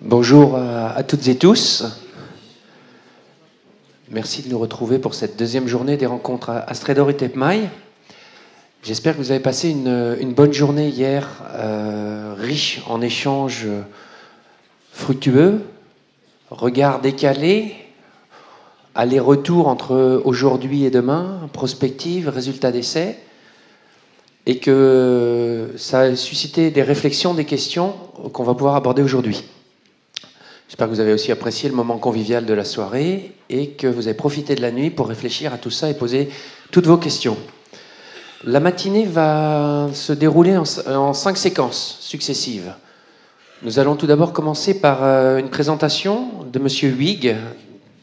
Bonjour à toutes et tous. Merci de nous retrouver pour cette deuxième journée des rencontres à Strédor et Tepmaï. J'espère que vous avez passé une bonne journée hier, riche en échanges fructueux, regards décalés, aller-retour entre aujourd'hui et demain, prospective, résultats d'essai, et que ça a suscité des réflexions, des questions qu'on va pouvoir aborder aujourd'hui. J'espère que vous avez aussi apprécié le moment convivial de la soirée et que vous avez profité de la nuit pour réfléchir à tout ça et poser toutes vos questions. La matinée va se dérouler en 5 séquences successives. Nous allons tout d'abord commencer par une présentation de M. Huyghe,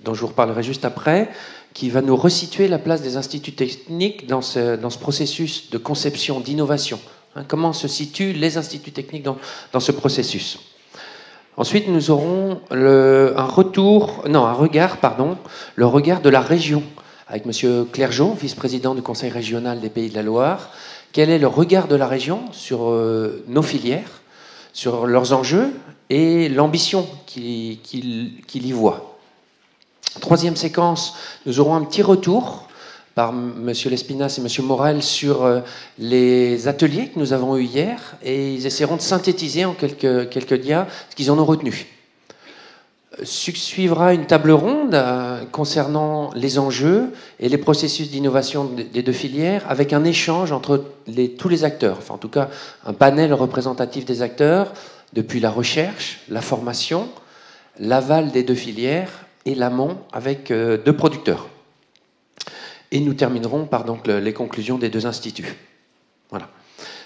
dont je vous reparlerai juste après, qui va nous resituer la place des instituts techniques dans ce processus de conception, d'innovation. Comment se situent les instituts techniques dans ce processus. Ensuite, nous aurons le regard de la région, avec M. Clergeau, vice-président du Conseil régional des Pays de la Loire. Quel est le regard de la région sur nos filières, sur leurs enjeux et l'ambition qu'il y voit. Troisième séquence, nous aurons un petit retour par M. Lespinasse et M. Morel sur les ateliers que nous avons eus hier, et ils essaieront de synthétiser en quelques dias ce qu'ils en ont retenu. Suivra une table ronde concernant les enjeux et les processus d'innovation des deux filières, avec un échange entre tous les acteurs, enfin en tout cas un panel représentatif des acteurs, depuis la recherche, la formation, l'aval des deux filières et l'amont avec deux producteurs. Et nous terminerons par donc les conclusions des deux instituts. Voilà.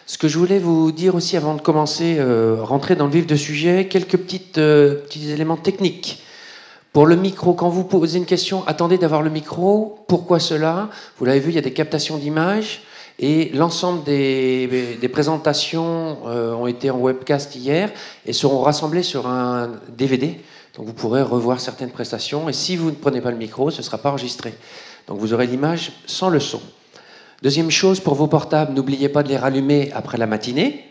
Ce que je voulais vous dire aussi avant de commencer, rentrer dans le vif du sujet, quelques petits éléments techniques. Pour le micro, quand vous posez une question, attendez d'avoir le micro. Pourquoi cela? Vous l'avez vu, il y a des captations d'images et l'ensemble des présentations ont été en webcast hier et seront rassemblées sur un DVD. Donc vous pourrez revoir certaines prestations et si vous ne prenez pas le micro, ce ne sera pas enregistré. Donc vous aurez l'image sans le son. Deuxième chose, pour vos portables, n'oubliez pas de les rallumer après la matinée.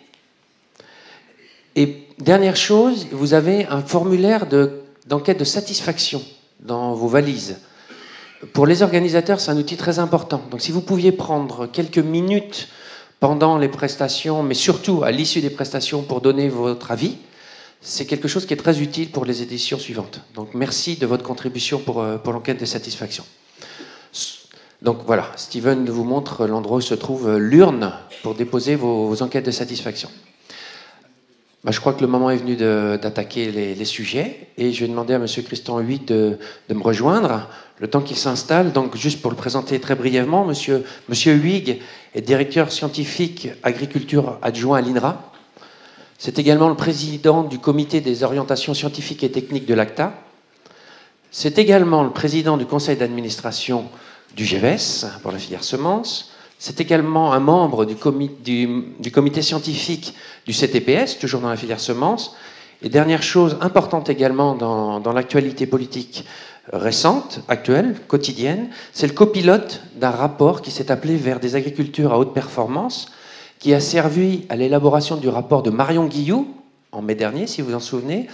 Et dernière chose, vous avez un formulaire d'enquête de satisfaction dans vos valises. Pour les organisateurs, c'est un outil très important. Donc si vous pouviez prendre quelques minutes pendant les prestations, mais surtout à l'issue des prestations pour donner votre avis, c'est quelque chose qui est très utile pour les éditions suivantes. Donc merci de votre contribution pour l'enquête de satisfaction. Donc voilà, Steven vous montre l'endroit où se trouve l'urne pour déposer vos enquêtes de satisfaction. Je crois que le moment est venu d'attaquer les sujets et je vais demander à M. Christian Huyghe de me rejoindre le temps qu'il s'installe. Donc juste pour le présenter très brièvement, M. Huyghe est directeur scientifique agriculture adjoint à l'INRA. C'est également le président du comité des orientations scientifiques et techniques de l'ACTA. C'est également le président du conseil d'administration du GEVES pour la filière semences. C'est également un membre du comité scientifique du CTPS, toujours dans la filière semences. Et dernière chose importante également dans l'actualité politique récente, actuelle, quotidienne, c'est le copilote d'un rapport qui s'est appelé Vers des agricultures à haute performance, qui a servi à l'élaboration du rapport de Marion Guilloux, en mai dernier, si vous vous en souvenez,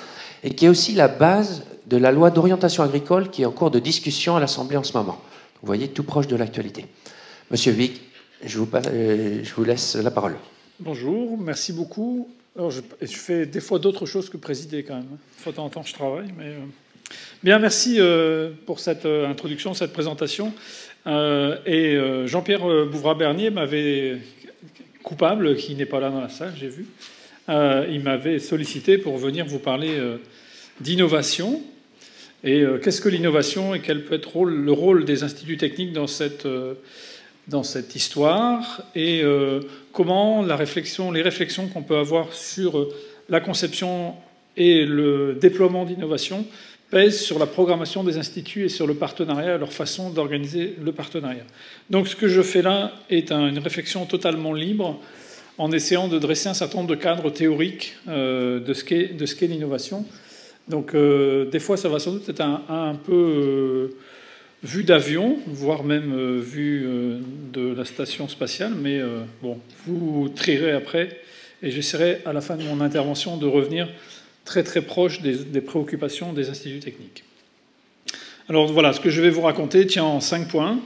et qui est aussi la base de la loi d'orientation agricole qui est en cours de discussion à l'Assemblée en ce moment. Vous voyez, tout proche de l'actualité. Monsieur Huyghe, je vous laisse la parole. Bonjour, merci beaucoup. Alors, je fais des fois d'autres choses que présider quand même. De temps en temps, je travaille. Mais bien, merci pour cette introduction, cette présentation. Jean-Pierre Bouvrat-Bernier m'avait, coupable, qui n'est pas là dans la salle, j'ai vu, il m'avait sollicité pour venir vous parler d'innovation. Et qu'est-ce que l'innovation et quel peut être le rôle des instituts techniques dans cette histoire et comment les réflexions qu'on peut avoir sur la conception et le déploiement d'innovation pèsent sur la programmation des instituts et sur le partenariat et leur façon d'organiser le partenariat. Donc ce que je fais là est une réflexion totalement libre en essayant de dresser un certain nombre de cadres théoriques de ce qu'est l'innovation. Donc des fois, ça va sans doute être un peu vu d'avion, voire même vu de la station spatiale, mais bon, vous trierez après, et j'essaierai à la fin de mon intervention de revenir très très proche des préoccupations des instituts techniques. Alors voilà, ce que je vais vous raconter tient en 5 points.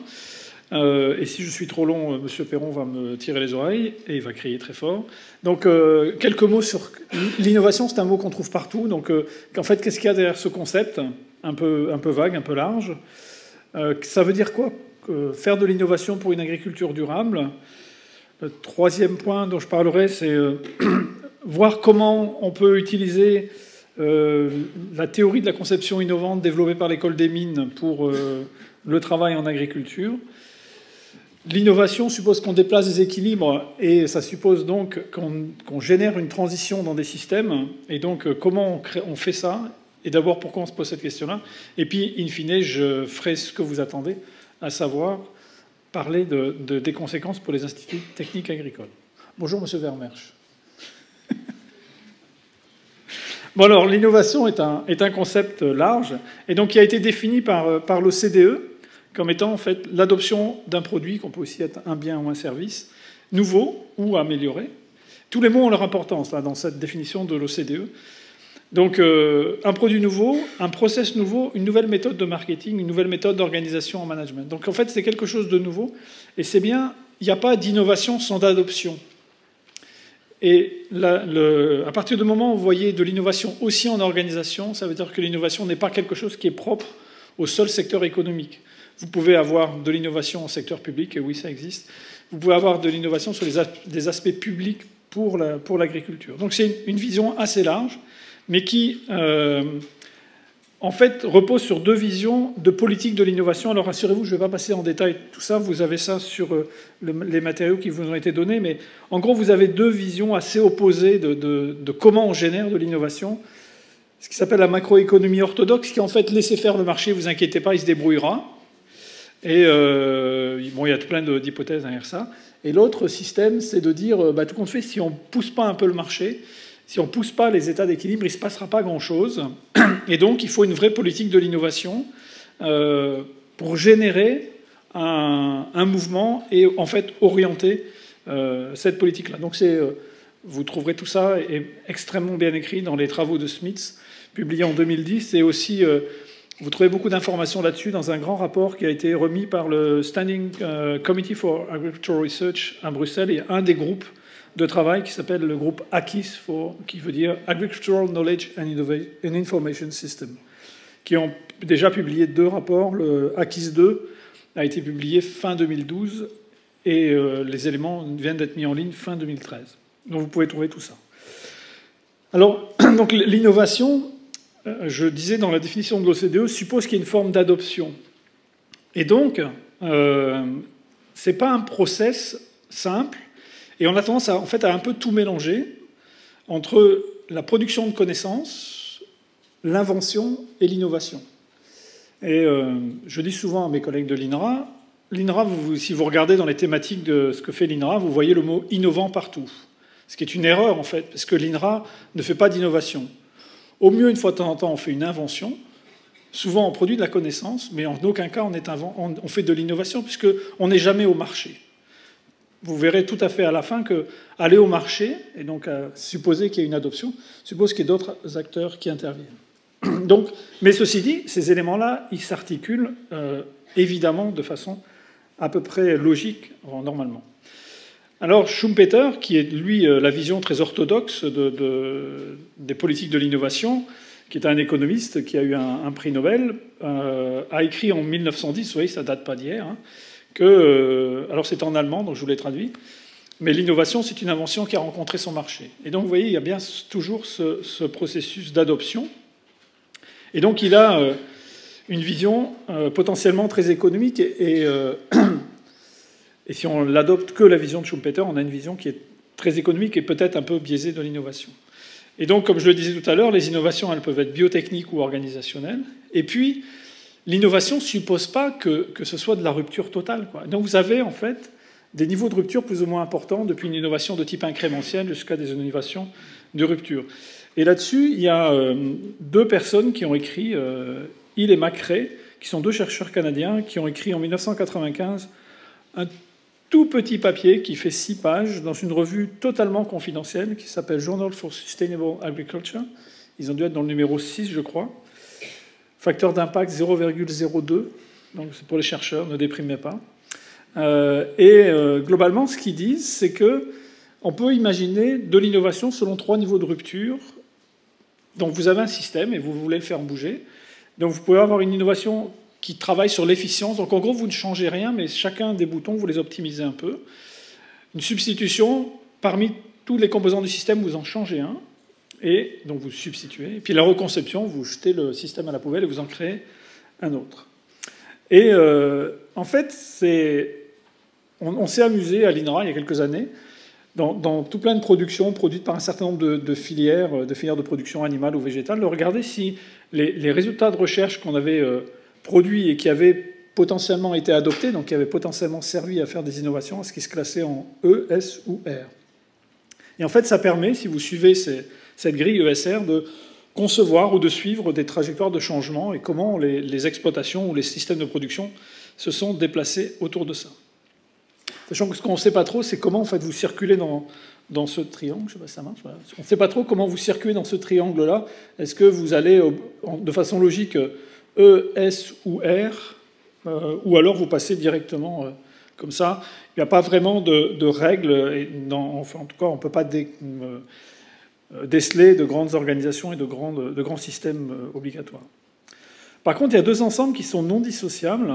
Et si je suis trop long, M. Perron va me tirer les oreilles et il va crier très fort. Donc, quelques mots sur l'innovation. C'est un mot qu'on trouve partout. Donc, en fait, qu'est-ce qu'il y a derrière ce concept un peu vague, un peu large? Ça veut dire quoi? Faire de l'innovation pour une agriculture durable. Le troisième point dont je parlerai, c'est voir comment on peut utiliser la théorie de la conception innovante développée par l'École des mines pour le travail en agriculture. L'innovation suppose qu'on déplace des équilibres et ça suppose donc qu'on génère une transition dans des systèmes. Et donc, comment on fait ça? Et d'abord, pourquoi on se pose cette question-là? Et puis, in fine, je ferai ce que vous attendez, à savoir parler des conséquences pour les instituts techniques agricoles. Bonjour, Monsieur Vermersch. Bon, alors, l'innovation est un concept large et donc qui a été défini par l'OCDE comme étant en fait l'adoption d'un produit, qu'on peut aussi être un bien ou un service, nouveau ou amélioré. Tous les mots ont leur importance là, dans cette définition de l'OCDE. Donc un produit nouveau, un process nouveau, une nouvelle méthode de marketing, une nouvelle méthode d'organisation en management. Donc en fait c'est quelque chose de nouveau, et c'est bien, il n'y a pas d'innovation sans d'adoption. Et là, à partir du moment où vous voyez de l'innovation aussi en organisation, ça veut dire que l'innovation n'est pas quelque chose qui est propre au seul secteur économique. Vous pouvez avoir de l'innovation au secteur public, et oui, ça existe. Vous pouvez avoir de l'innovation sur des aspects publics pour l'agriculture. Donc c'est une vision assez large, mais qui, en fait, repose sur 2 visions de politique de l'innovation. Alors rassurez-vous, je ne vais pas passer en détail tout ça, vous avez ça sur les matériaux qui vous ont été donnés, mais en gros, vous avez 2 visions assez opposées de comment on génère de l'innovation. Ce qui s'appelle la macroéconomie orthodoxe, qui en fait, laissez faire le marché, vous inquiétez pas, il se débrouillera. Et bon, il y a plein d'hypothèses derrière ça. Et l'autre système, c'est de dire, tout compte fait, si on ne pousse pas un peu le marché, si on ne pousse pas les états d'équilibre, il ne se passera pas grand-chose. Et donc, il faut une vraie politique de l'innovation pour générer un mouvement et en fait orienter cette politique-là. Donc, vous trouverez tout ça extrêmement bien écrit dans les travaux de Smith, publiés en 2010, et aussi... vous trouvez beaucoup d'informations là-dessus dans un grand rapport qui a été remis par le Standing Committee for Agricultural Research à Bruxelles et un des groupes de travail qui s'appelle le groupe ACIS, qui veut dire Agricultural Knowledge and Information System, qui ont déjà publié 2 rapports. Le ACIS 2 a été publié fin 2012 et les éléments viennent d'être mis en ligne fin 2013. Donc vous pouvez trouver tout ça. Alors, donc l'innovation... je disais dans la définition de l'OCDE, suppose qu'il y ait une forme d'adoption. Et donc, ce n'est pas un process simple, et on a tendance en fait, à un peu tout mélanger entre la production de connaissances, l'invention et l'innovation. Et je dis souvent à mes collègues de l'INRA, si vous regardez dans les thématiques de ce que fait l'INRA, vous voyez le mot « innovant » partout. Ce qui est une erreur, en fait, parce que l'INRA ne fait pas d'innovation. Au mieux, une fois de temps en temps, on fait une invention. Souvent, on produit de la connaissance, mais en aucun cas, on fait de l'innovation, puisqu'on n'est jamais au marché. Vous verrez tout à fait à la fin qu'aller au marché, et donc supposer qu'il y ait une adoption, suppose qu'il y ait d'autres acteurs qui interviennent. Donc, mais ceci dit, ces éléments-là, ils s'articulent évidemment de façon à peu près logique, normalement. Alors Schumpeter, qui est lui la vision très orthodoxe des politiques de l'innovation, qui est un économiste qui a eu un prix Nobel, a écrit en 1910, vous voyez, ça date pas d'hier, alors c'est en allemand, donc je vous l'ai traduit, mais l'innovation, c'est une invention qui a rencontré son marché. Et donc vous voyez, il y a bien toujours ce processus d'adoption. Et donc il a une vision potentiellement très économique et si on l'adopte que la vision de Schumpeter, on a une vision qui est très économique et peut-être un peu biaisée de l'innovation. Et donc, comme je le disais tout à l'heure, les innovations, elles peuvent être biotechniques ou organisationnelles. Et puis, l'innovation ne suppose pas que ce soit de la rupture totale, quoi. Donc, vous avez en fait des niveaux de rupture plus ou moins importants, depuis une innovation de type incrémentiel jusqu'à des innovations de rupture. Et là-dessus, il y a 2 personnes qui ont écrit, Hill et McRae, qui sont 2 chercheurs canadiens, qui ont écrit en 1995 un tout petit papier qui fait 6 pages dans une revue totalement confidentielle qui s'appelle Journal for Sustainable Agriculture Ils ont dû être dans le numéro 6, je crois. Facteur d'impact 0,02. Donc c'est pour les chercheurs, ne déprimez pas. Globalement, ce qu'ils disent, c'est qu'on peut imaginer de l'innovation selon 3 niveaux de rupture. Donc vous avez un système et vous voulez le faire bouger. Donc vous pouvez avoir une innovation qui travaille sur l'efficience. Donc en gros, vous ne changez rien, mais chacun des boutons, vous les optimisez un peu. Une substitution, parmi tous les composants du système, vous en changez un. Et donc vous substituez. Et puis la reconception, vous jetez le système à la poubelle et vous en créez un autre. Et en fait, on s'est amusé à l'INRA il y a quelques années, dans tout plein de productions produites par un certain nombre de filières de production animale ou végétale, de regarder si les résultats de recherche qu'on avait produits et qui avaient potentiellement été adoptés, donc qui avaient potentiellement servi à faire des innovations, est-ce qu'ils se classaient en E, S ou R. Et en fait, ça permet, si vous suivez cette grille ESR, de concevoir ou de suivre des trajectoires de changement et comment les exploitations ou les systèmes de production se sont déplacés autour de ça. Sachant que ce qu'on ne sait pas trop, c'est comment en fait, vous circulez dans ce triangle. Je ne sais pas si ça marche. Voilà. On ne sait pas trop comment vous circulez dans ce triangle-là. Est-ce que vous allez de façon logique E, S ou R, ou alors vous passez directement comme ça. Il n'y a pas vraiment de règles. Enfin, en tout cas, on ne peut pas déceler de grandes organisations et de grands systèmes obligatoires. Par contre, il y a 2 ensembles qui sont non dissociables.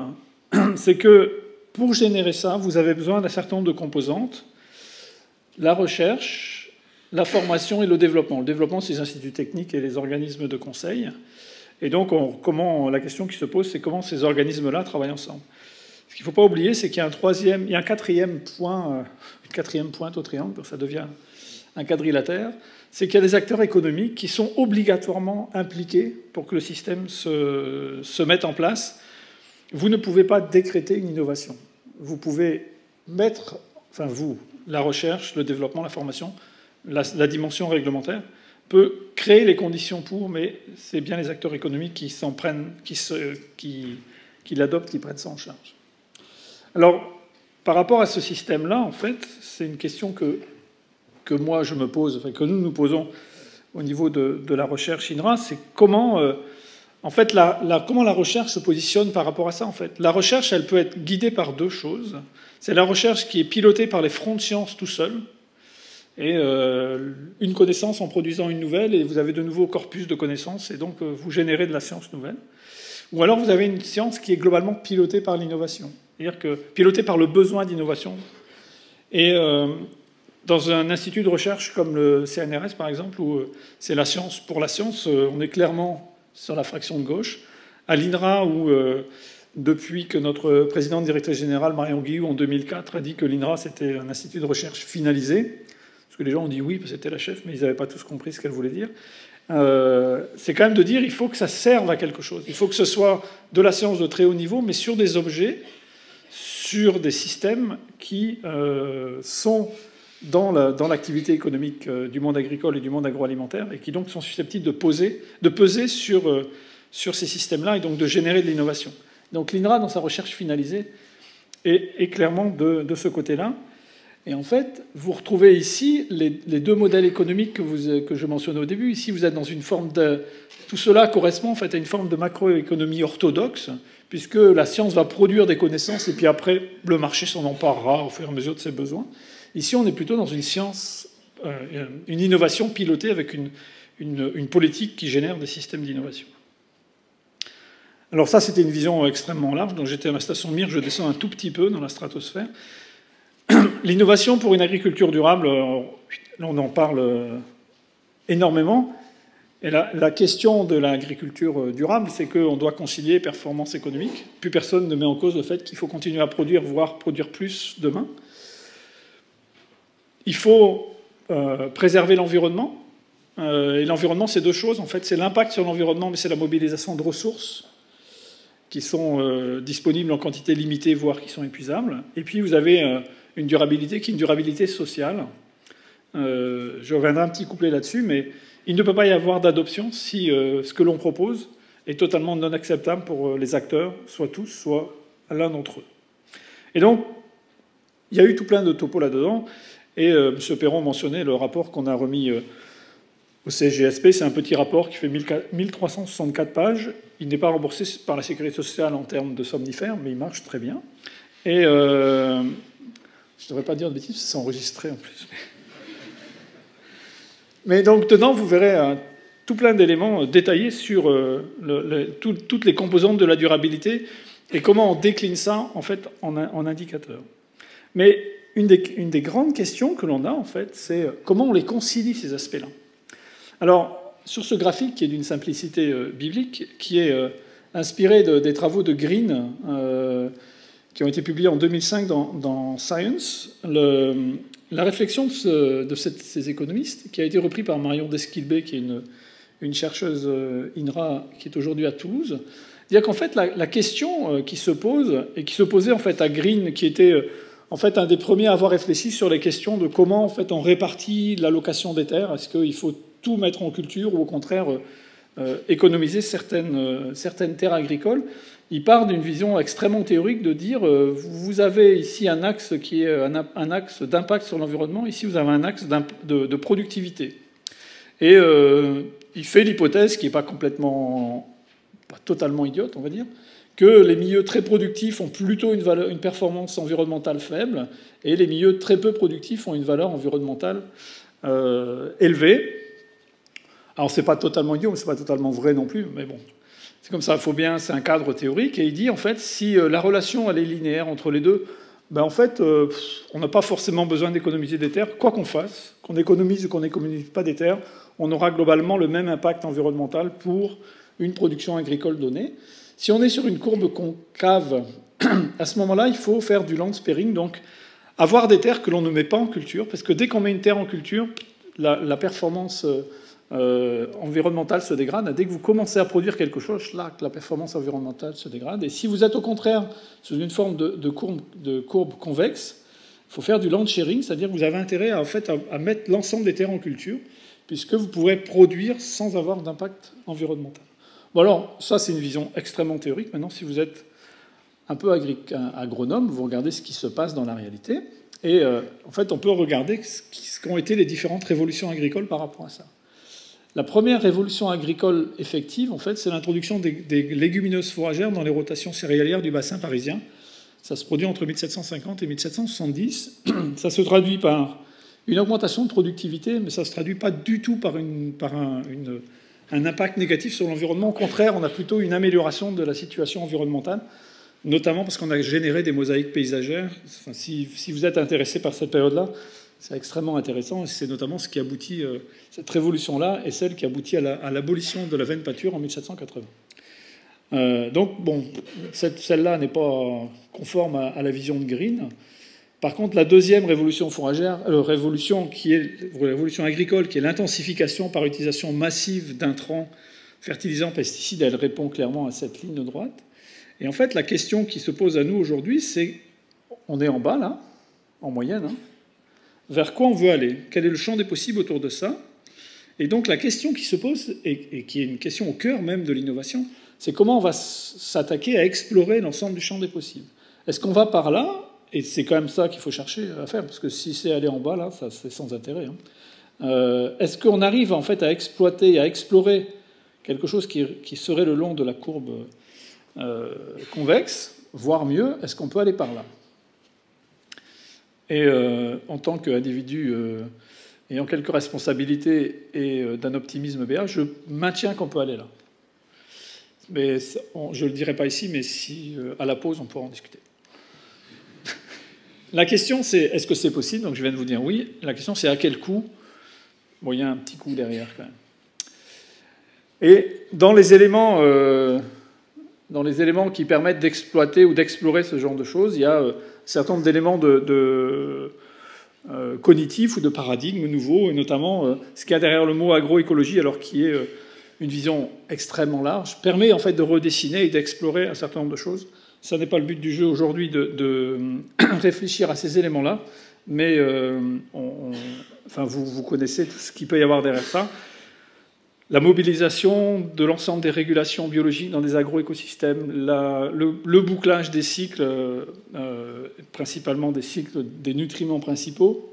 C'est que pour générer ça, vous avez besoin d'un certain nombre de composantes. La recherche, la formation et le développement. Le développement, c'est les instituts techniques et les organismes de conseil. Et donc, la question qui se pose, c'est comment ces organismes-là travaillent ensemble. Ce qu'il ne faut pas oublier, c'est qu'il y a un quatrième point, une quatrième pointe au triangle, ça devient un quadrilatère, c'est qu'il y a des acteurs économiques qui sont obligatoirement impliqués pour que le système se mette en place. Vous ne pouvez pas décréter une innovation. Vous pouvez mettre, enfin vous, la recherche, le développement, la formation, la dimension réglementaire, peut créer les conditions pour, mais c'est bien les acteurs économiques qui s'en prennent, qui l'adoptent, qui prennent ça en charge. Alors, par rapport à ce système-là, en fait, c'est une question que moi je me pose, enfin, que nous posons au niveau de la recherche INRA, c'est comment, en fait, comment la recherche se positionne par rapport à ça. En fait, la recherche, elle peut être guidée par 2 choses. C'est la recherche qui est pilotée par les fronts de sciences tout seuls, et une connaissance en produisant une nouvelle, et vous avez de nouveaux corpus de connaissances, et donc vous générez de la science nouvelle. Ou alors vous avez une science qui est globalement pilotée par l'innovation, c'est-à-dire que pilotée par le besoin d'innovation. Et dans un institut de recherche comme le CNRS, par exemple, où c'est la science pour la science, on est clairement sur la fraction de gauche. À l'INRA, où depuis que notre présidente directrice générale, Marion Guillou, en 2004, a dit que l'INRA, c'était un institut de recherche finalisé, parce que les gens ont dit oui, parce que c'était la chef, mais ils n'avaient pas tous compris ce qu'elle voulait dire. C'est quand même de dire qu'il faut que ça serve à quelque chose. Il faut que ce soit de la science de très haut niveau, mais sur des objets, sur des systèmes qui sont dans l'activité économique du monde agricole et du monde agroalimentaire, et qui donc sont susceptibles de peser sur ces systèmes-là, et donc de générer de l'innovation. Donc l'INRA, dans sa recherche finalisée, est clairement de ce côté-là. Et en fait, vous retrouvez ici les 2 modèles économiques que je mentionnais au début. Ici, vous êtes dans une forme de... Tout cela correspond en fait à une forme de macroéconomie orthodoxe, puisque la science va produire des connaissances, et puis après, le marché s'en emparera au fur et à mesure de ses besoins. Ici, on est plutôt dans une science, une innovation pilotée avec une politique qui génère des systèmes d'innovation. Alors ça, c'était une vision extrêmement large. Donc j'étais à ma station Mir, je descends un tout petit peu dans la stratosphère. L'innovation pour une agriculture durable, là on en parle énormément. Et la question de l'agriculture durable, c'est qu'on doit concilier performance économique. Plus personne ne met en cause le fait qu'il faut continuer à produire, voire produire plus demain. Il faut préserver l'environnement. Et l'environnement, c'est 2 choses. En fait, c'est l'impact sur l'environnement, mais c'est la mobilisation de ressources qui sont disponibles en quantité limitée, voire qui sont épuisables. Et puis, vous avez une durabilité qui est une durabilité sociale. Je reviendrai un petit couplet là-dessus, mais il ne peut pas y avoir d'adoption si ce que l'on propose est totalement non acceptable pour les acteurs, soit tous, soit l'un d'entre eux. Et donc, il y a eu tout plein de topos là-dedans, et M. Perron mentionnait le rapport qu'on a remis au CGSP. C'est un petit rapport qui fait 1364 pages. Il n'est pas remboursé par la Sécurité sociale en termes de somnifères, mais il marche très bien. Et je ne devrais pas dire de bêtises, c'est enregistré en plus. Mais donc, dedans, vous verrez tout plein d'éléments détaillés sur toutes les composantes de la durabilité et comment on décline ça, en fait, en indicateurs. Mais une des grandes questions que l'on a, en fait, c'est comment on les concilie, ces aspects-là. Alors, sur ce graphique, qui est d'une simplicité biblique, qui est inspiré des travaux de Green, qui ont été publiés en 2005 dans Science, la réflexion de ces économistes, qui a été repris par Marion Desquilbé, qui est une chercheuse INRA qui est aujourd'hui à Toulouse, dire qu'en fait la question qui se pose, et qui se posait en fait à Green, qui était en fait un des premiers à avoir réfléchi sur les questions de comment en fait on répartit l'allocation des terres, est-ce qu'il faut tout mettre en culture ou au contraire économiser certaines terres agricoles. Il part d'une vision extrêmement théorique de dire vous avez ici un axe qui est un axe d'impact sur l'environnement, ici vous avez un axe de productivité. Et il fait l'hypothèse qui n'est pas totalement idiote, on va dire, que les milieux très productifs ont plutôt une performance environnementale faible et les milieux très peu productifs ont une valeur environnementale élevée. Alors c'est pas totalement idiot, mais c'est pas totalement vrai non plus, mais bon. C'est comme ça, c'est un cadre théorique, et il dit, en fait, si la relation elle est linéaire entre les deux, ben en fait, on n'a pas forcément besoin d'économiser des terres, quoi qu'on fasse, qu'on économise ou qu'on n'économise pas des terres, on aura globalement le même impact environnemental pour une production agricole donnée. Si on est sur une courbe concave, à ce moment-là, il faut faire du land sparing, donc avoir des terres que l'on ne met pas en culture, parce que dès qu'on met une terre en culture, la performance environnementale se dégrade. Dès que vous commencez à produire quelque chose, là, la performance environnementale se dégrade. Et si vous êtes au contraire sous une forme de courbe convexe, il faut faire du land sharing, c'est-à-dire que vous avez intérêt à mettre l'ensemble des terres en culture, puisque vous pourrez produire sans avoir d'impact environnemental. Bon alors, ça c'est une vision extrêmement théorique. Maintenant, si vous êtes un peu agronome, vous regardez ce qui se passe dans la réalité. Et en fait, on peut regarder ce qu'ont été les différentes révolutions agricoles par rapport à ça. La première révolution agricole effective, en fait, c'est l'introduction des légumineuses fourragères dans les rotations céréalières du bassin parisien. Ça se produit entre 1750 et 1770. Ça se traduit par une augmentation de productivité, mais ça ne se traduit pas du tout par un impact négatif sur l'environnement. Au contraire, on a plutôt une amélioration de la situation environnementale, notamment parce qu'on a généré des mosaïques paysagères. Enfin, si vous êtes intéressé par cette période-là, c'est extrêmement intéressant, et c'est notamment ce qui aboutit, cette révolution-là, est celle qui aboutit à l'abolition de la veine pâture en 1780. Donc, bon, celle-là n'est pas conforme à la vision de Green. Par contre, la deuxième révolution fourragère, révolution agricole, qui est l'intensification par utilisation massive d'intrants fertilisants, pesticides, elle répond clairement à cette ligne de droite. Et en fait, la question qui se pose à nous aujourd'hui, c'est, on est en bas, là, en moyenne, hein, vers quoi on veut aller? Quel est le champ des possibles autour de ça? Et donc la question qui se pose, et qui est une question au cœur même de l'innovation, c'est comment on va s'attaquer à explorer l'ensemble du champ des possibles. Est-ce qu'on va par là? Et c'est quand même ça qu'il faut chercher à faire, parce que si c'est aller en bas, là, ça c'est sans intérêt. Hein. Est-ce qu'on arrive en fait à exploiter, à explorer quelque chose qui serait le long de la courbe convexe, voire mieux, est-ce qu'on peut aller par là? Et en tant qu'individu ayant quelques responsabilités et d'un optimisme béat, je maintiens qu'on peut aller là. Mais je ne le dirai pas ici, mais si à la pause, on pourra en discuter. La question, c'est est-ce que c'est possible? Donc je viens de vous dire oui. La question, c'est à quel coût? Bon, il y a un petit coût derrière quand même. Et dans les éléments qui permettent d'exploiter ou d'explorer ce genre de choses, il y a un certain nombre d'éléments cognitifs ou de paradigmes nouveaux, et notamment ce qu'il y a derrière le mot agroécologie, alors qui est une vision extrêmement large, permet en fait de redessiner et d'explorer un certain nombre de choses. Ça n'est pas le but du jeu aujourd'hui de réfléchir à ces éléments-là, mais vous connaissez tout ce qu'il peut y avoir derrière ça. La mobilisation de l'ensemble des régulations biologiques dans des agroécosystèmes, le bouclage des cycles, principalement des cycles des nutriments principaux,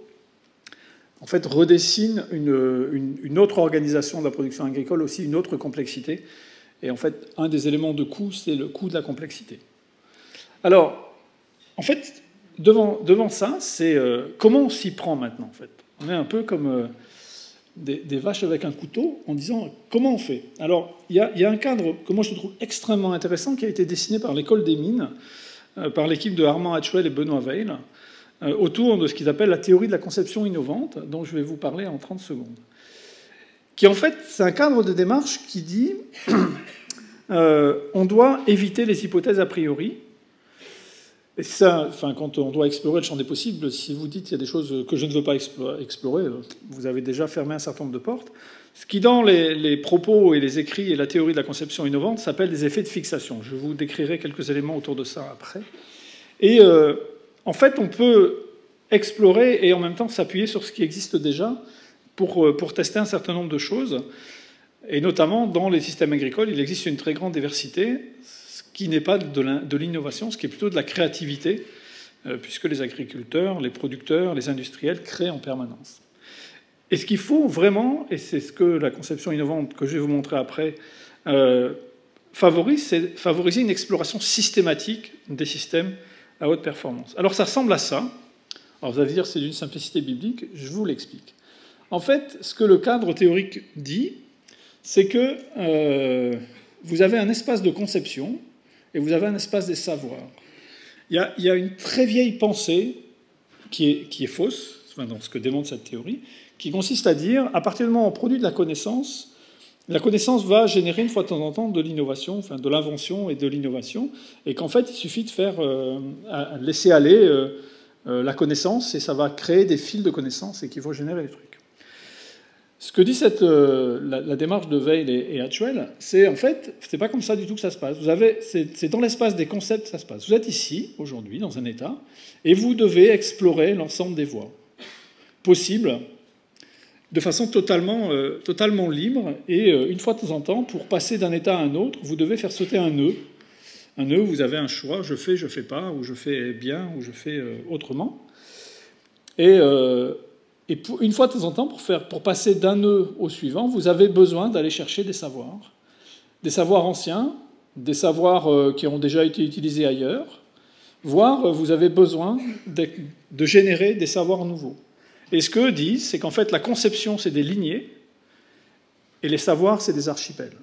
en fait, redessine une autre organisation de la production agricole, aussi une autre complexité. Et en fait, un des éléments de coût, c'est le coût de la complexité. Alors, en fait, devant ça, c'est comment on s'y prend maintenant, en fait. On est un peu comme des vaches avec un couteau, en disant comment on fait. Alors, il y a un cadre que moi je trouve extrêmement intéressant qui a été dessiné par l'École des mines, par l'équipe de Armand Hatchwell et Benoît Weil, autour de ce qu'ils appellent la théorie de la conception innovante, dont je vais vous parler en 30 secondes. Qui, en fait, c'est un cadre de démarche qui dit on doit éviter les hypothèses a priori. Et ça, enfin, quand on doit explorer le champ des possibles, si vous dites qu'il y a des choses que je ne veux pas explorer, vous avez déjà fermé un certain nombre de portes. Ce qui, dans les propos et les écrits et la théorie de la conception innovante, s'appelle des effets de fixation. Je vous décrirai quelques éléments autour de ça après. Et en fait, on peut explorer et en même temps s'appuyer sur ce qui existe déjà pour tester un certain nombre de choses. Et notamment, dans les systèmes agricoles, il existe une très grande diversité, ce qui n'est pas de l'innovation, ce qui est plutôt de la créativité, puisque les agriculteurs, les producteurs, les industriels créent en permanence. Et ce qu'il faut vraiment, et c'est ce que la conception innovante que je vais vous montrer après favorise, c'est favoriser une exploration systématique des systèmes à haute performance. Alors ça ressemble à ça. Alors vous allez dire c'est d'une simplicité biblique, je vous l'explique. En fait, ce que le cadre théorique dit, c'est que vous avez un espace de conception et vous avez un espace des savoirs. Il y a une très vieille pensée qui est fausse, enfin, dans ce que démontre cette théorie, qui consiste à dire, à partir du moment où on produit de la connaissance va générer une fois de temps en temps de l'innovation, enfin de l'invention et de l'innovation, et qu'en fait, il suffit de faire laisser aller la connaissance, et ça va créer des fils de connaissance et qu'il faut générer des trucs. Ce que dit la démarche de Weil et Hatchwell, c'est en fait, c'est pas comme ça du tout que ça se passe. C'est dans l'espace des concepts que ça se passe. Vous êtes ici, aujourd'hui, dans un état, et vous devez explorer l'ensemble des voies possibles de façon totalement libre. Et une fois de temps en temps, pour passer d'un état à un autre, vous devez faire sauter un nœud. Un nœud, vous avez un choix, je fais pas, ou je fais bien, ou je fais autrement. Et une fois de temps en temps, pour passer d'un nœud au suivant, vous avez besoin d'aller chercher des savoirs anciens, des savoirs qui ont déjà été utilisés ailleurs, voire vous avez besoin de générer des savoirs nouveaux. Et ce qu'eux disent, c'est qu'en fait, la conception, c'est des lignées, et les savoirs, c'est des archipels.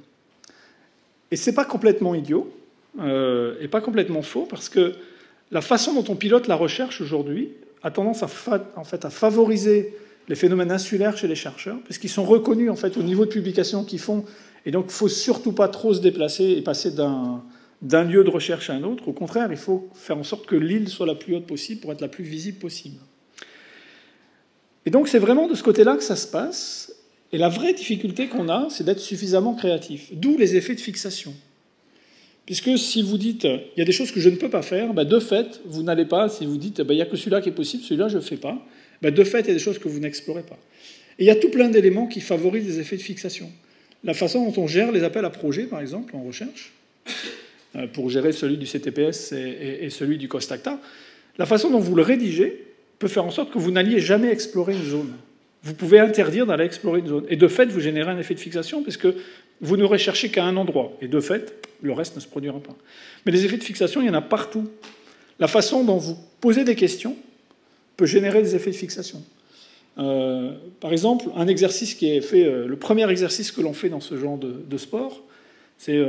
Et c'est pas complètement idiot, et pas complètement faux, parce que la façon dont on pilote la recherche aujourd'hui a tendance à favoriser les phénomènes insulaires chez les chercheurs, puisqu'ils sont reconnus en fait, au niveau de publication qu'ils font, et donc il ne faut surtout pas trop se déplacer et passer d'un lieu de recherche à un autre. Au contraire, il faut faire en sorte que l'île soit la plus haute possible pour être la plus visible possible. Et donc c'est vraiment de ce côté-là que ça se passe. Et la vraie difficulté qu'on a, c'est d'être suffisamment créatif. D'où les effets de fixation. Puisque si vous dites, il y a des choses que je ne peux pas faire, de fait, vous n'allez pas, si vous dites, il n'y a que celui-là qui est possible, celui-là je ne fais pas, de fait, il y a des choses que vous n'explorez pas. Et il y a tout plein d'éléments qui favorisent les effets de fixation. La façon dont on gère les appels à projets, par exemple, en recherche, pour gérer celui du CTPS et celui du COSTACTA, la façon dont vous le rédigez peut faire en sorte que vous n'alliez jamais explorer une zone. Vous pouvez interdire d'aller explorer une zone. Et de fait, vous générez un effet de fixation, puisque vous ne recherchez qu'à un endroit. Et de fait, le reste ne se produira pas. Mais les effets de fixation, il y en a partout. La façon dont vous posez des questions peut générer des effets de fixation. Par exemple, un exercice qui est fait, le premier exercice que l'on fait dans ce genre de sport, c'est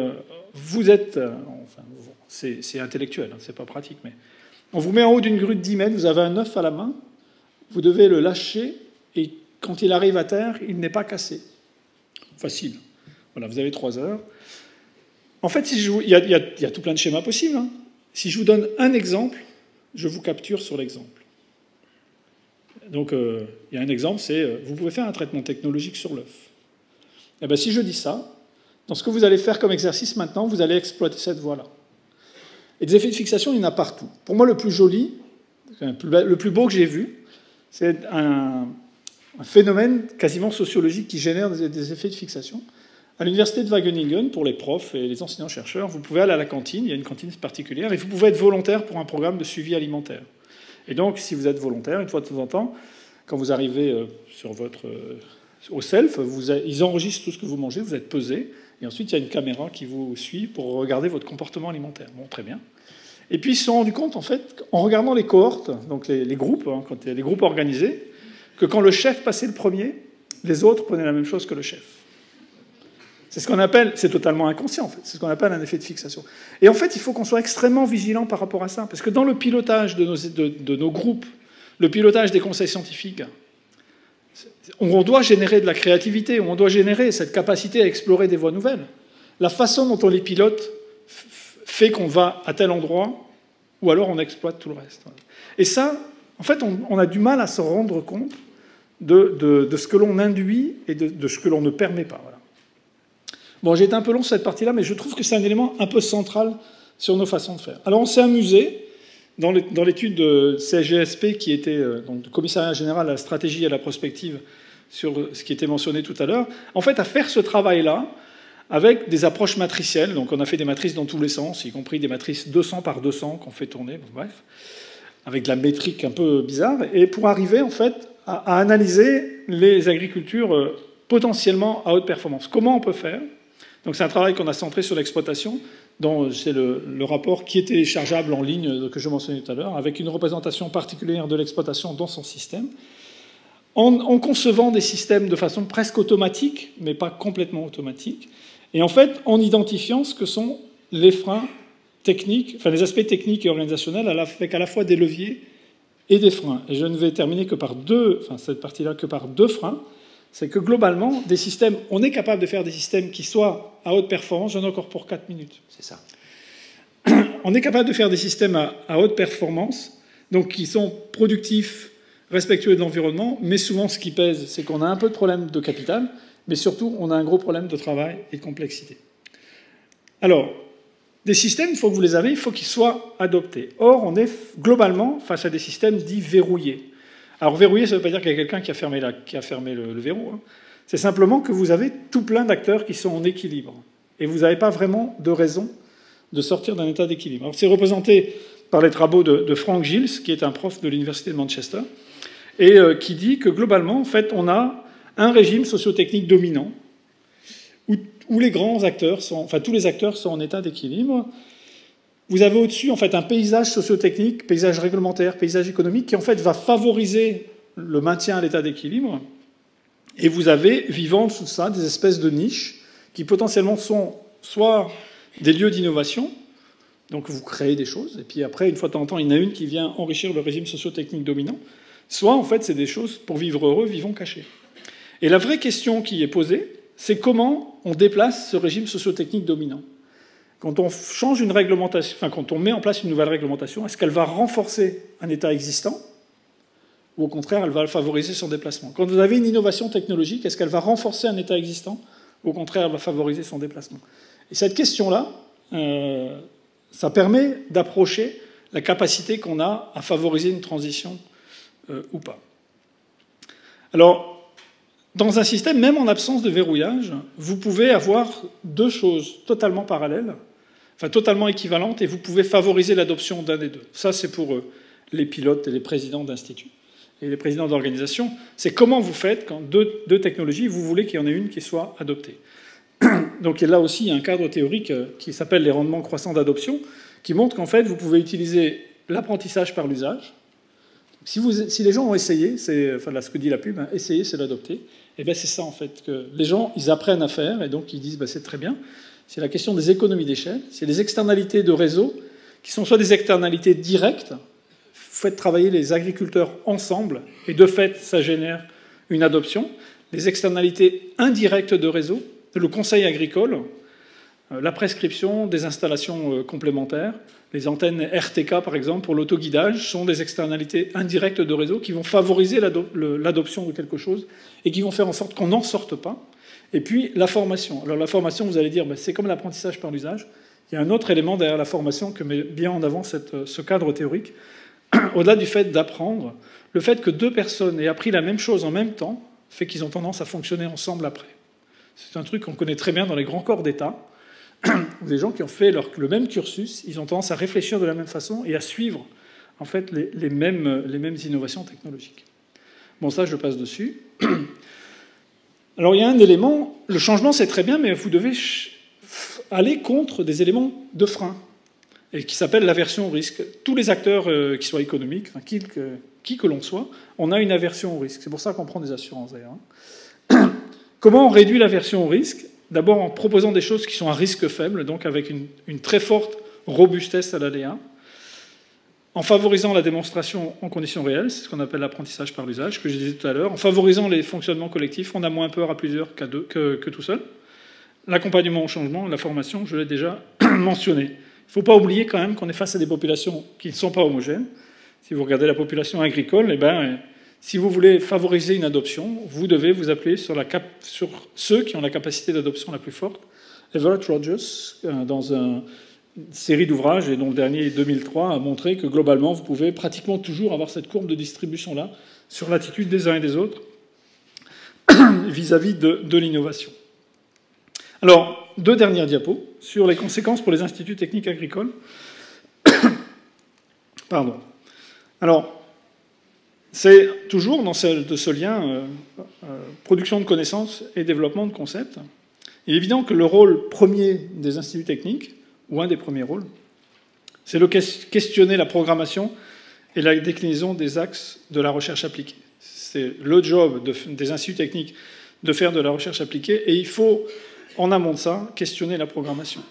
vous êtes, c'est intellectuel, c'est pas pratique, mais on vous met en haut d'une grue de 10 mètres, vous avez un œuf à la main, vous devez le lâcher, et quand il arrive à terre, il n'est pas cassé. Facile. Voilà, vous avez 3 heures. En fait, il y a tout plein de schémas possibles. Hein. Si je vous donne un exemple, je vous capture sur l'exemple. Donc, il y a un exemple, c'est vous pouvez faire un traitement technologique sur l'œuf. Eh bien, si je dis ça, dans ce que vous allez faire comme exercice maintenant, vous allez exploiter cette voie-là. Et des effets de fixation, il y en a partout. Pour moi, le plus joli, le plus beau que j'ai vu, c'est un phénomène quasiment sociologique qui génère des effets de fixation. À l'université de Wageningen, pour les profs et les enseignants-chercheurs, vous pouvez aller à la cantine, il y a une cantine particulière, et vous pouvez être volontaire pour un programme de suivi alimentaire. Et donc, si vous êtes volontaire, une fois de temps en temps, quand vous arrivez au self, ils enregistrent tout ce que vous mangez, vous êtes pesé, et ensuite il y a une caméra qui vous suit pour regarder votre comportement alimentaire. Bon, très bien. Et puis ils se sont rendus compte, en fait, en regardant les cohortes, donc les groupes, hein, quand il y a les groupes organisés, que quand le chef passait le premier, les autres prenaient la même chose que le chef. C'est ce qu'on appelle, c'est totalement inconscient en fait, c'est ce qu'on appelle un effet de fixation. Et en fait, il faut qu'on soit extrêmement vigilant par rapport à ça, parce que dans le pilotage de nos groupes, le pilotage des conseils scientifiques, on doit générer de la créativité, on doit générer cette capacité à explorer des voies nouvelles. La façon dont on les pilote fait qu'on va à tel endroit, ou alors on exploite tout le reste. Et ça, en fait, on a du mal à se rendre compte de ce que l'on induit et de ce que l'on ne permet pas. Voilà. Bon, j'ai été un peu long sur cette partie-là, mais je trouve que c'est un élément un peu central sur nos façons de faire. Alors, on s'est amusé, dans l'étude de CGSP, qui était donc, du Commissariat général à la stratégie et à la prospective, sur ce qui était mentionné tout à l'heure, en fait, à faire ce travail-là avec des approches matricielles. Donc, on a fait des matrices dans tous les sens, y compris des matrices 200 par 200 qu'on fait tourner, bref, avec de la métrique un peu bizarre, et pour arriver, en fait, à analyser les agricultures potentiellement à haute performance. Comment on peut faire ? Donc c'est un travail qu'on a centré sur l'exploitation, dont c'est le rapport qui est téléchargeable en ligne que je mentionnais tout à l'heure, avec une représentation particulière de l'exploitation dans son système, en concevant des systèmes de façon presque automatique, mais pas complètement automatique, et en fait en identifiant ce que sont les freins techniques, enfin les aspects techniques et organisationnels, avec à la fois des leviers et des freins. Et je ne vais terminer que par cette partie-là, que par deux freins. C'est que globalement, des systèmes, on est capable de faire des systèmes qui soient à haute performance. J'en ai encore pour 4 minutes. C'est ça. On est capable de faire des systèmes à haute performance, donc qui sont productifs, respectueux de l'environnement, mais souvent ce qui pèse, c'est qu'on a un peu de problème de capital, mais surtout on a un gros problème de travail et de complexité. Alors, des systèmes, il faut que vous les ayez, il faut qu'ils soient adoptés. Or, on est globalement face à des systèmes dits verrouillés. Alors, verrouillé, ça ne veut pas dire qu'il y a quelqu'un qui a fermé le verrou. Hein. C'est simplement que vous avez tout plein d'acteurs qui sont en équilibre. Et vous n'avez pas vraiment de raison de sortir d'un état d'équilibre. Alors, c'est représenté par les travaux de Frank Giles, qui est un prof de l'Université de Manchester, et qui dit que globalement, en fait, on a un régime socio-technique dominant, où les grands acteurs tous les acteurs sont en état d'équilibre. Vous avez au-dessus, en fait, un paysage socio-technique, paysage réglementaire, paysage économique, qui, en fait, va favoriser le maintien à l'état d'équilibre. Et vous avez, vivant sous ça, des espèces de niches qui, potentiellement, sont soit des lieux d'innovation, donc vous créez des choses, et puis après, une fois de temps en temps, il y en a une qui vient enrichir le régime socio-technique dominant, soit, en fait, c'est des choses, pour vivre heureux, vivons cachés. Et la vraie question qui est posée, c'est comment on déplace ce régime socio-technique dominant. Quand on change une réglementation, quand on met en place une nouvelle réglementation, est-ce qu'elle va renforcer un état existant ou au contraire, elle va favoriser son déplacement? Quand vous avez une innovation technologique, est-ce qu'elle va renforcer un état existant ou au contraire, elle va favoriser son déplacement? Et cette question-là, ça permet d'approcher la capacité qu'on a à favoriser une transition ou pas. Alors, dans un système, même en absence de verrouillage, vous pouvez avoir deux choses totalement parallèles, enfin totalement équivalentes, et vous pouvez favoriser l'adoption d'un des deux. Ça, c'est pour les pilotes et les présidents d'instituts et les présidents d'organisations. C'est comment vous faites quand deux technologies, vous voulez qu'il y en ait une qui soit adoptée. Donc là aussi, il y a un cadre théorique qui s'appelle les rendements croissants d'adoption, qui montre qu'en fait, vous pouvez utiliser l'apprentissage par l'usage. Si les gens ont essayé, c'est ce que dit la pub, hein, essayer, c'est l'adopter. Et bien c'est ça en fait que les gens ils apprennent à faire et donc ils disent c'est très bien. C'est la question des économies d'échelle, c'est les externalités de réseau qui sont soit des externalités directes, vous faites travailler les agriculteurs ensemble et de fait ça génère une adoption. Les externalités indirectes de réseau, le conseil agricole, la prescription des installations complémentaires. Les antennes RTK, par exemple, pour l'autoguidage, sont des externalités indirectes de réseau qui vont favoriser l'adoption de quelque chose et qui vont faire en sorte qu'on n'en sorte pas. Et puis, la formation. Alors, la formation, vous allez dire, c'est comme l'apprentissage par l'usage. Il y a un autre élément derrière la formation que met bien en avant ce cadre théorique. Au-delà du fait d'apprendre, le fait que deux personnes aient appris la même chose en même temps fait qu'ils ont tendance à fonctionner ensemble après. C'est un truc qu'on connaît très bien dans les grands corps d'État. Des gens qui ont fait le même cursus, ils ont tendance à réfléchir de la même façon et à suivre en fait les mêmes innovations technologiques. Bon, ça, je passe dessus. Alors, il y a un élément, le changement, c'est très bien, mais vous devez aller contre des éléments de frein, et qui s'appelle l'aversion au risque. Tous les acteurs qui soient économiques, enfin, qui que l'on soit, on a une aversion au risque. C'est pour ça qu'on prend des assurances, d'ailleurs. Comment on réduit l'aversion au risque? D'abord en proposant des choses qui sont à risque faible, donc avec une très forte robustesse à l'aléa, en favorisant la démonstration en conditions réelles, c'est ce qu'on appelle l'apprentissage par l'usage, que je disais tout à l'heure, en favorisant les fonctionnements collectifs, on a moins peur à plusieurs que tout seul. L'accompagnement au changement, la formation, je l'ai déjà mentionné. Il ne faut pas oublier quand même qu'on est face à des populations qui ne sont pas homogènes. Si vous regardez la population agricole, eh ben, si vous voulez favoriser une adoption, vous devez vous appuyer sur ceux qui ont la capacité d'adoption la plus forte. Everett Rogers, dans une série d'ouvrages, et dont le dernier, 2003, a montré que globalement, vous pouvez pratiquement toujours avoir cette courbe de distribution-là sur l'attitude des uns et des autres vis-à-vis de l'innovation. Alors, 2 dernières diapos sur les conséquences pour les instituts techniques agricoles. Pardon. Alors, c'est toujours dans ce lien production de connaissances et développement de concepts. Il est évident que le rôle premier des instituts techniques, ou un des premiers rôles, c'est de questionner la programmation et la déclinaison des axes de la recherche appliquée. C'est le job des instituts techniques de faire de la recherche appliquée, et il faut, en amont de ça, questionner la programmation.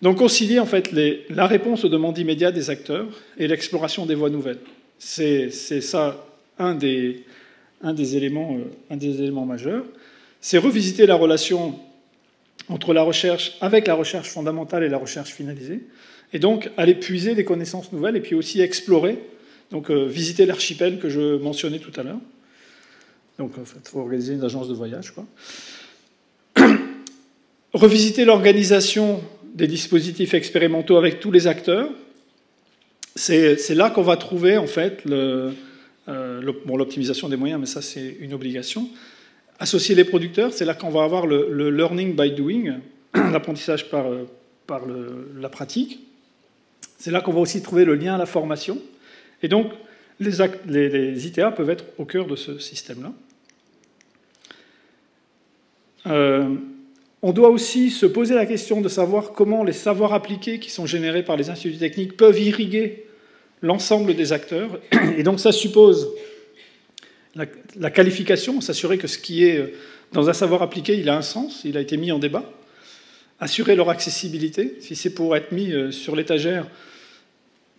Donc concilier en fait la réponse aux demandes immédiates des acteurs et l'exploration des voies nouvelles. C'est ça un des éléments majeurs. C'est revisiter la relation entre la recherche, avec la recherche fondamentale et la recherche finalisée, et donc aller puiser des connaissances nouvelles, et puis aussi explorer, donc visiter l'archipel que je mentionnais tout à l'heure. Donc en fait, il faut organiser une agence de voyage, quoi. Revisiter l'organisation des dispositifs expérimentaux avec tous les acteurs. C'est là qu'on va trouver, en fait, l'optimisation des moyens, mais ça, c'est une obligation. Associer les producteurs, c'est là qu'on va avoir le learning by doing, l'apprentissage par la pratique. C'est là qu'on va aussi trouver le lien à la formation. Et donc, les ITA peuvent être au cœur de ce système-là. On doit aussi se poser la question de savoir comment les savoirs appliqués qui sont générés par les instituts techniques peuvent irriguer l'ensemble des acteurs. Et donc ça suppose la qualification, s'assurer que ce qui est dans un savoir appliqué, il a un sens, il a été mis en débat. Assurer leur accessibilité. Si c'est pour être mis sur l'étagère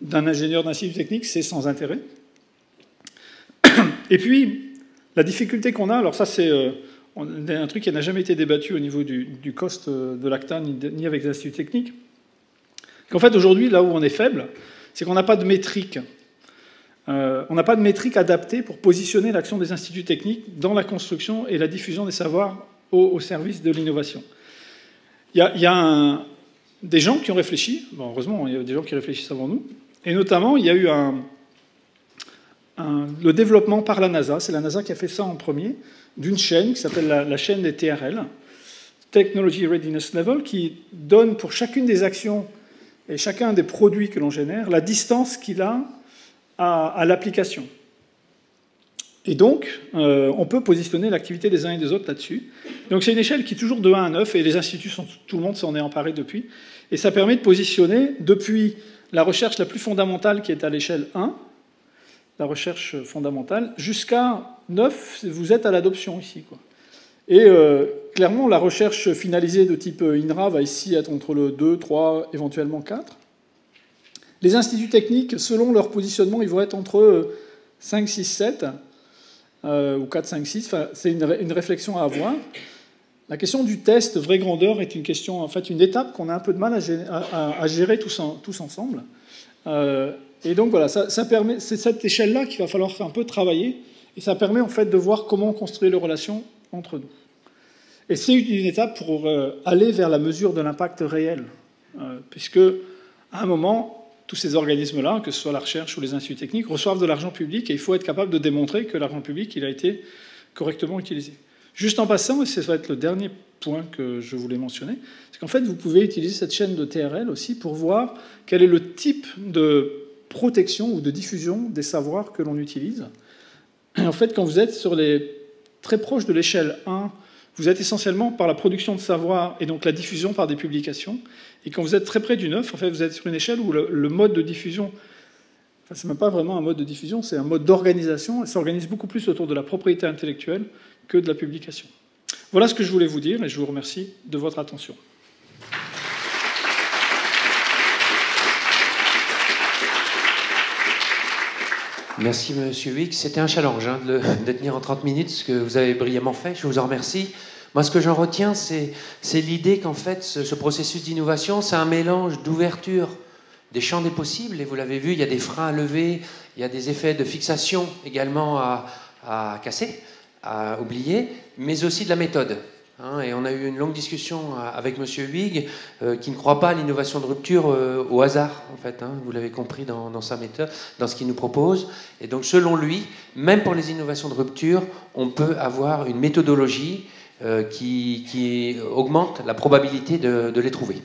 d'un ingénieur d'institut technique, c'est sans intérêt. Et puis, la difficulté qu'on a, alors ça c'est un truc qui n'a jamais été débattu au niveau du cost de l'ACTA, ni avec les instituts techniques, qu'en fait aujourd'hui, là où on est faible, c'est qu'on n'a pas de métrique. On n'a pas de métrique adaptée pour positionner l'action des instituts techniques dans la construction et la diffusion des savoirs au service de l'innovation. Il y a des gens qui ont réfléchi, bon, heureusement, il y a des gens qui réfléchissent avant nous, et notamment, il y a eu le développement par la NASA, c'est la NASA qui a fait ça en premier, d'une chaîne qui s'appelle la chaîne des TRL, Technology Readiness Level, qui donne pour chacune des actions et chacun des produits que l'on génère la distance qu'il a à l'application. Et donc, on peut positionner l'activité des uns et des autres là-dessus. Donc c'est une échelle qui est toujours de 1 à 9, et les instituts, tout le monde s'en est emparé depuis. Et ça permet de positionner depuis la recherche la plus fondamentale, qui est à l'échelle 1, la recherche fondamentale, jusqu'à 9, vous êtes à l'adoption ici, quoi. Et clairement, la recherche finalisée de type INRA va ici être entre le 2, 3, éventuellement 4. Les instituts techniques, selon leur positionnement, ils vont être entre 5, 6, 7, ou 4, 5, 6. Enfin, c'est une réflexion à avoir. La question du test vraie grandeur est une question, en fait, une étape qu'on a un peu de mal à gérer tous ensemble. Et donc voilà, ça permet, c'est cette échelle-là qu'il va falloir un peu travailler, et ça permet en fait de voir comment construire les relations entre nous. Et c'est une étape pour aller vers la mesure de l'impact réel, puisque à un moment, tous ces organismes-là, que ce soit la recherche ou les instituts techniques, reçoivent de l'argent public, et il faut être capable de démontrer que l'argent public il a été correctement utilisé. Juste en passant, et ça va être le dernier point que je voulais mentionner, c'est qu'en fait, vous pouvez utiliser cette chaîne de TRL aussi pour voir quel est le type de protection ou de diffusion des savoirs que l'on utilise. Et en fait, quand vous êtes très proche de l'échelle 1, vous êtes essentiellement par la production de savoir et donc la diffusion par des publications. Et quand vous êtes très près du 9, en fait, vous êtes sur une échelle où le mode de diffusion, enfin, c'est même pas vraiment un mode de diffusion, c'est un mode d'organisation. Et ça s'organise beaucoup plus autour de la propriété intellectuelle que de la publication. Voilà ce que je voulais vous dire et je vous remercie de votre attention. Merci, Monsieur Huyghe. C'était un challenge de tenir en 30 minutes, ce que vous avez brillamment fait. Je vous en remercie. Moi, ce que j'en retiens, c'est l'idée qu'en fait, ce processus d'innovation, c'est un mélange d'ouverture des champs des possibles. Et vous l'avez vu, il y a des freins à lever, il y a des effets de fixation également à casser, à oublier, mais aussi de la méthode. Et on a eu une longue discussion avec M. Huyghe qui ne croit pas à l'innovation de rupture au hasard, en fait. Vous l'avez compris dans sa méthode, dans ce qu'il nous propose. Et donc, selon lui, même pour les innovations de rupture, on peut avoir une méthodologie qui augmente la probabilité de les trouver.